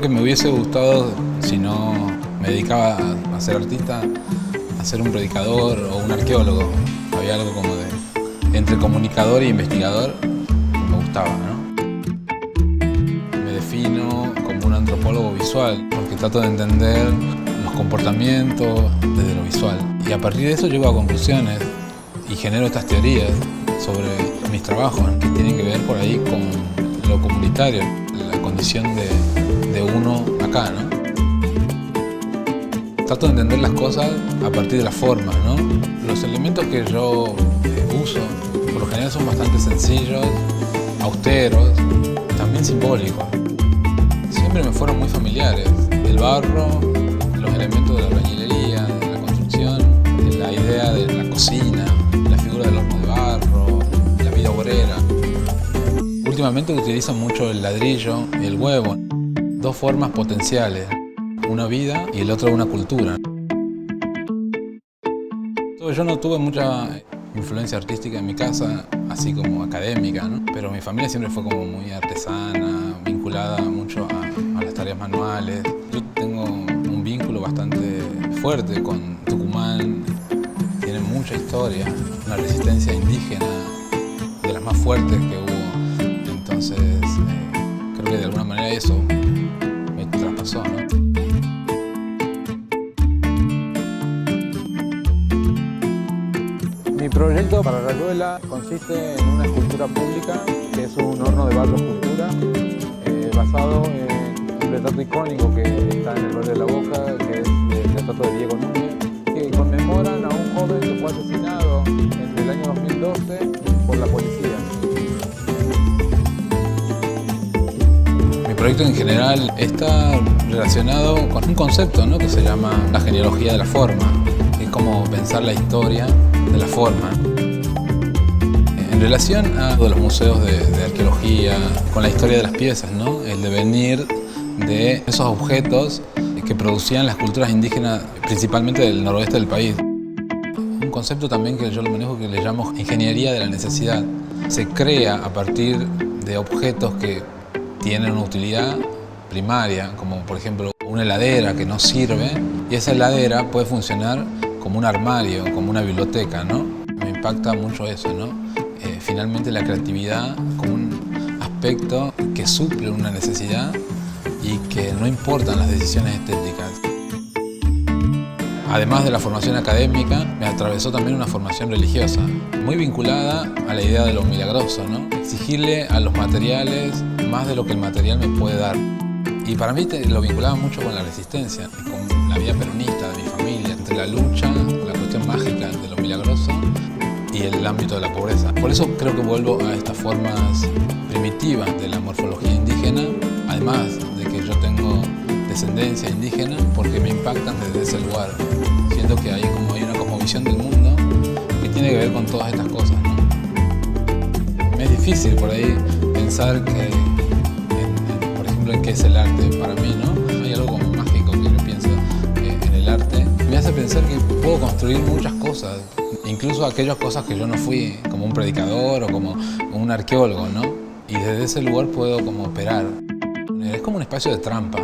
que me hubiese gustado, si no me dedicaba a ser artista, a ser un predicador o un arqueólogo. Había algo como de entre comunicador e investigador que me gustaba, ¿no? Me defino como un antropólogo visual porque trato de entender los comportamientos desde lo visual. Y a partir de eso llego a conclusiones y genero estas teorías sobre mis trabajos que tienen que ver por ahí con lo comunitario, la condición de uno acá, ¿no? Trato de entender las cosas a partir de las formas, ¿no? Los elementos que yo uso, por lo general son bastante sencillos, austeros, también simbólicos. Siempre me fueron muy familiares. El barro, los elementos de la albañilería, de la construcción, la idea de la cocina, la figura del horno de barro, la vida obrera. Últimamente utilizo mucho el ladrillo y el huevo, dos formas potenciales, una vida y el otro una cultura. Yo no tuve mucha influencia artística en mi casa, así como académica, ¿no? Pero mi familia siempre fue como muy artesana, vinculada mucho a las tareas manuales. Yo tengo un vínculo bastante fuerte con Tucumán, tiene mucha historia, una resistencia indígena de las más fuertes que hubo. Entonces, creo que de alguna manera eso me traspasó, ¿no? Mi proyecto para Rayuela consiste en una escultura pública, que es un horno de barro escultura, basado en un retrato icónico que está en el barrio de La Boca, que es el retrato de Diego Núñez, que conmemoran a un joven que fue asesinado entre el año 2012 por la policía. Mi proyecto en general está relacionado con un concepto, ¿no?, que se llama la genealogía de la forma. Es como pensar la historia de la forma. En relación a los museos de arqueología, con la historia de las piezas, ¿no?, el devenir de esos objetos que producían las culturas indígenas, principalmente del noroeste del país. Un concepto también que yo lo manejo que le llamo ingeniería de la necesidad. Se crea a partir de objetos que tienen una utilidad primaria, como por ejemplo una heladera que no sirve, y esa heladera puede funcionar como un armario, como una biblioteca, ¿no? Me impacta mucho eso, ¿no? Finalmente la creatividad como un aspecto que suple una necesidad y que no importan las decisiones estéticas. Además de la formación académica, me atravesó también una formación religiosa, muy vinculada a la idea de lo milagroso, ¿no? Exigirle a los materiales más de lo que el material me puede dar. Y para mí lo vinculaba mucho con la resistencia, con la vida peronista de mi familia, entre la lucha, la cuestión mágica de lo milagroso y el ámbito de la pobreza. Por eso creo que vuelvo a estas formas primitivas de la morfología indígena, además de que yo tengo descendencia indígena, porque me impactan desde ese lugar. Siento que hay una cosmovisión del mundo que tiene que ver con todas estas cosas, ¿no? Es difícil por ahí pensar que en qué es el arte para mí, ¿no? Hay algo como mágico que yo pienso en el arte. Me hace pensar que puedo construir muchas cosas, incluso aquellas cosas que yo no fui, como un predicador o como un arqueólogo, ¿no? Y desde ese lugar puedo como operar. Es como un espacio de trampa.